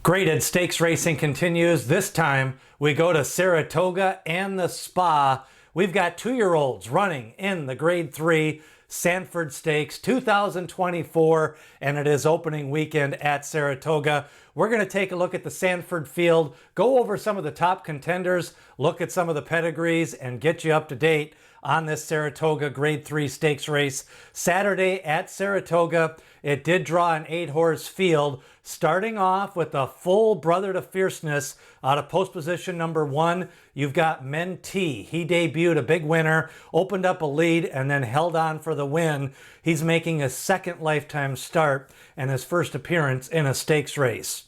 Graded stakes racing continues. This time we go to Saratoga and the Spa. We've got 2-year-olds running in the Grade 3 Sanford Stakes 2024, and it is opening weekend at Saratoga. We're going to take a look at the Sanford field, go over some of the top contenders, look at some of the pedigrees, and get you up to date on this Saratoga Grade 3 stakes race. Saturday at Saratoga, it did draw an 8-horse field, starting off with a full brother to fierceness out of post position number 1. You've got Mentee. He debuted a big winner, opened up a lead, and then held on for the win. He's making his second lifetime start and his first appearance in a stakes race.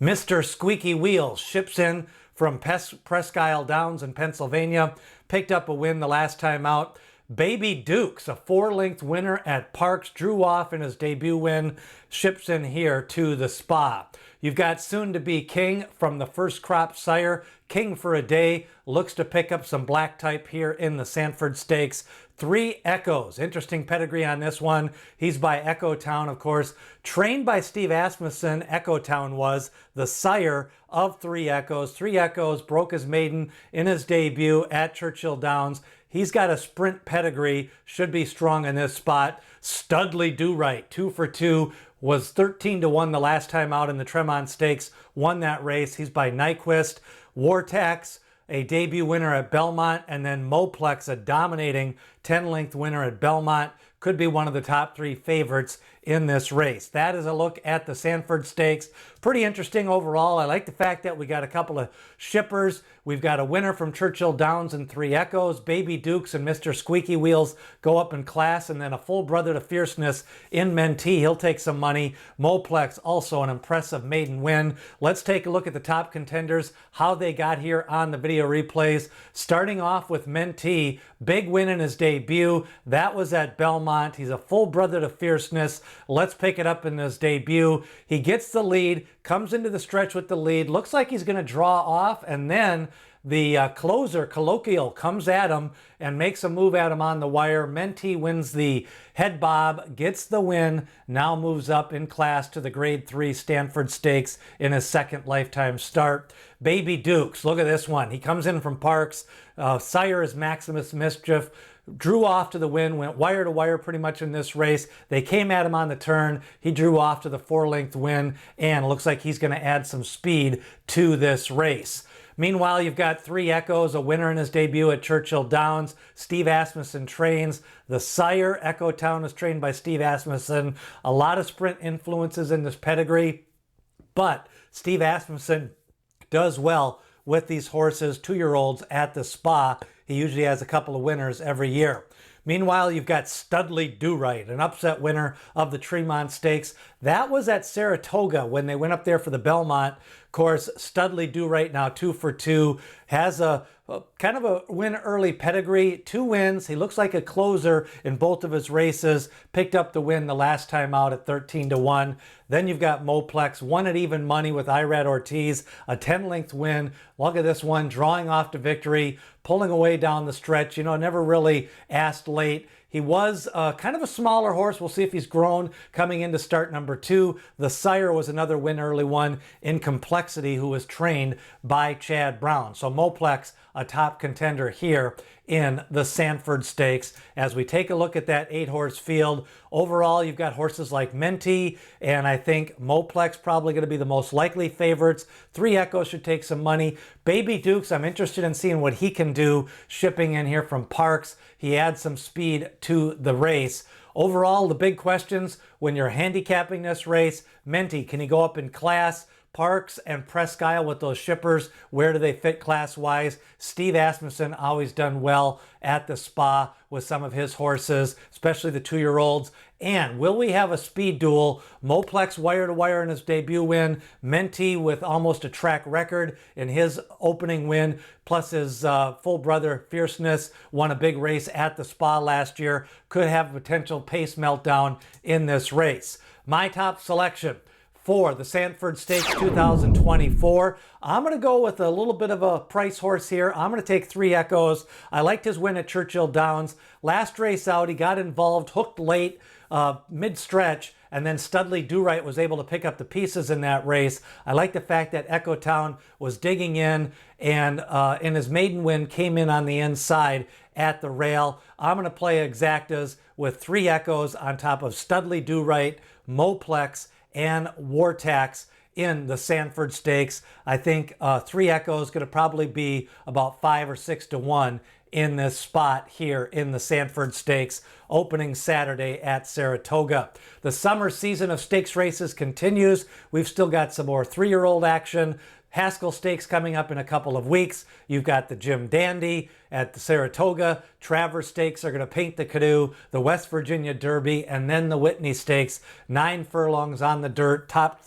Mr. Squeaky Wheels ships in from Presque Isle Downs in Pennsylvania, picked up a win the last time out. Baby Dukes, a 4-length winner at Parks, drew off in his debut win, ships in here to the Spa. You've got Soon to Be King from the First Crop Sire. King for a Day looks to pick up some black type here in the Sanford Stakes. 3 Echoes, interesting pedigree on this one. He's by Echo Town, of course. Trained by Steve Asmussen, Echo Town was the sire of 3 Echoes. 3 Echoes broke his maiden in his debut at Churchill Downs. He's got a sprint pedigree, should be strong in this spot. Studley Do Right, 2 for 2, was 13-1 the last time out in the Tremont Stakes, won that race. He's by Nyquist. Wartax, a debut winner at Belmont, and then Mo Plex, a dominating 10-length winner at Belmont, could be one of the top 3 favorites in this race. That is a look at the Sanford Stakes. Pretty interesting overall. I like the fact that we got a couple of shippers. We've got a winner from Churchill Downs and 3 Echoes. Baby Dukes and Mr. Squeaky Wheels go up in class, and then a full brother to fierceness in Mentee. He'll take some money. Mo Plex, also an impressive maiden win. Let's take a look at the top contenders, how they got here on the video replays. Starting off with Mentee, big win in his debut. That was at Belmont. He's a full brother to fierceness. Let's pick it up in his debut. He gets the lead, comes into the stretch with the lead, looks like he's going to draw off, and then the closer, Colloquial, comes at him and makes a move at him on the wire. Mentee wins the head bob, gets the win, now moves up in class to the Grade 3 Sanford Stakes in his second lifetime start. Baby Dukes, look at this one. He comes in from Parks. Sire is Maximus Mischief. Drew off to the win, went wire to wire pretty much in this race. They came at him on the turn. He drew off to the 4-length win, and looks like he's going to add some speed to this race. Meanwhile, you've got 3 Echoes, a winner in his debut at Churchill Downs. Steve Asmussen trains. The sire, Echo Town, is trained by Steve Asmussen. A lot of sprint influences in this pedigree, but Steve Asmussen does well with these horses, 2-year-olds at the Spa. He usually has a couple of winners every year. Meanwhile, you've got Studley Do Right, an upset winner of the Tremont Stakes. That was at Saratoga when they went up there for the Belmont. Of course, Studley Do Right, now 2 for 2, has a kind of a win early pedigree, 2 wins. He looks like a closer in both of his races. Picked up the win the last time out at 13-1. Then you've got Mo Plex, won at even money with Irad Ortiz, a 10-length win. Look at this one, drawing off to victory, pulling away down the stretch. You know, never really asked late. He was kind of a smaller horse. We'll see if he's grown coming into start number 2. The sire was another win early one in Complexity, who was trained by Chad Brown. So Mo Plex, a top contender here in the Sanford Stakes. As we take a look at that 8-horse field, overall you've got horses like Mentee, and I think Mo Plex probably going to be the most likely favorites. 3 Echoes should take some money. Baby Dukes, I'm interested in seeing what he can do shipping in here from Parks. He adds some speed to the race. Overall, the big questions when you're handicapping this race: Mentee, can he go up in class? Parks and Presque Isle with those shippers, where do they fit class-wise? Steve Asmussen always done well at the Spa with some of his horses, especially the 2-year-olds. And will we have a speed duel? Mo Plex wire to wire in his debut win. Mentee with almost a track record in his opening win, plus his full brother Fierceness won a big race at the Spa last year. Could have a potential pace meltdown in this race. My top selection for the Sanford Stakes 2024. I'm going to go with a little bit of a price horse here. I'm going to take 3 Echoes. I liked his win at Churchill Downs. Last race out, he got involved, hooked late, mid-stretch, and then Studley Do Right was able to pick up the pieces in that race. I like the fact that Echo Town was digging in and in his maiden win came in on the inside at the rail. I'm going to play exactas with 3 Echoes on top of Studley Do Right, Mo Plex, and Wartax in the Sanford Stakes. I think 3 Echoes going to probably be about 5 or 6 to 1 in this spot here in the Sanford Stakes, opening Saturday at Saratoga. The summer season of stakes races continues. We've still got some more 3-year-old action. Haskell Stakes coming up in a couple of weeks. You've got the Jim Dandy at the Saratoga. Travers Stakes are going to paint the canoe. The West Virginia Derby, and then the Whitney Stakes. 9 furlongs on the dirt. Top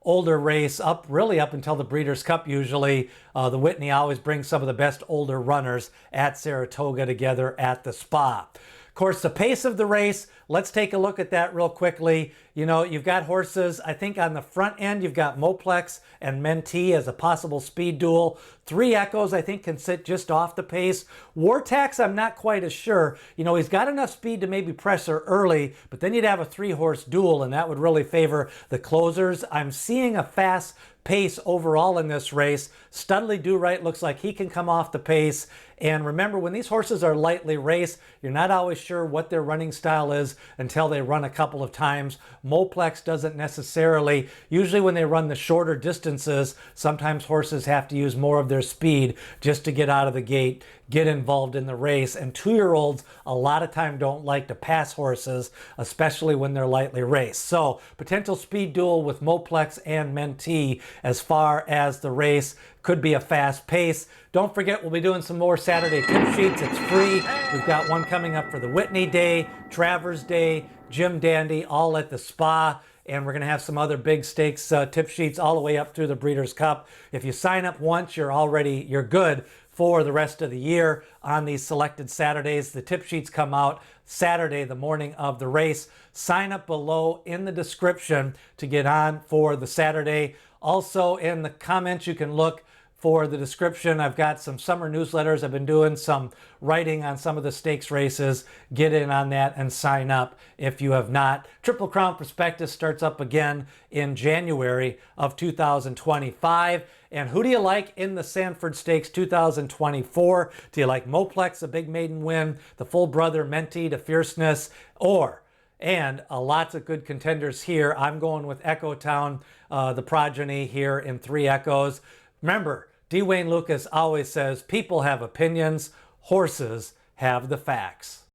older race really up until the Breeders' Cup usually. The Whitney always brings some of the best older runners at Saratoga together at the Spa. Of course, the pace of the race, let's take a look at that real quickly. You know, you've got horses, I think on the front end, you've got Mo Plex and Mentee as a possible speed duel. 3 Echoes, I think, can sit just off the pace. Wartax, I'm not quite as sure. You know, he's got enough speed to maybe press her early, but then you'd have a 3-horse duel, and that would really favor the closers. I'm seeing a fast pace overall in this race. Studley Do Right looks like he can come off the pace. And remember, when these horses are lightly raced, you're not always sure what their running style is until they run a couple of times. Mo Plex doesn't necessarily. Usually when they run the shorter distances, sometimes horses have to use more of their speed just to get out of the gate, get involved in the race. And 2-year-olds a lot of time don't like to pass horses, especially when they're lightly raced. So potential speed duel with Mo Plex and Mentee as far as the race. Could be a fast pace. Don't forget, we'll be doing some more Saturday tip sheets. It's free. We've got one coming up for the Whitney Day, Travers Day, Jim Dandy, all at the Spa. And we're going to have some other big stakes tip sheets all the way up through the Breeders' Cup. If you sign up once, you're good for the rest of the year on these selected Saturdays. The tip sheets come out Saturday, the morning of the race. Sign up below in the description to get on for the Saturday. Also in the comments, you can look for the description. I've got some summer newsletters. I've been doing some writing on some of the stakes races. Get in on that and sign up if you have not. Triple Crown Prospectus starts up again in January of 2025. And who do you like in the Sanford Stakes 2024? Do you like Mo Plex, a big maiden win, the full brother Mentee to fierceness, and lots of good contenders here? I'm going with Echo Town, the progeny here in 3 Echoes. Remember, D. Wayne Lucas always says, people have opinions, horses have the facts.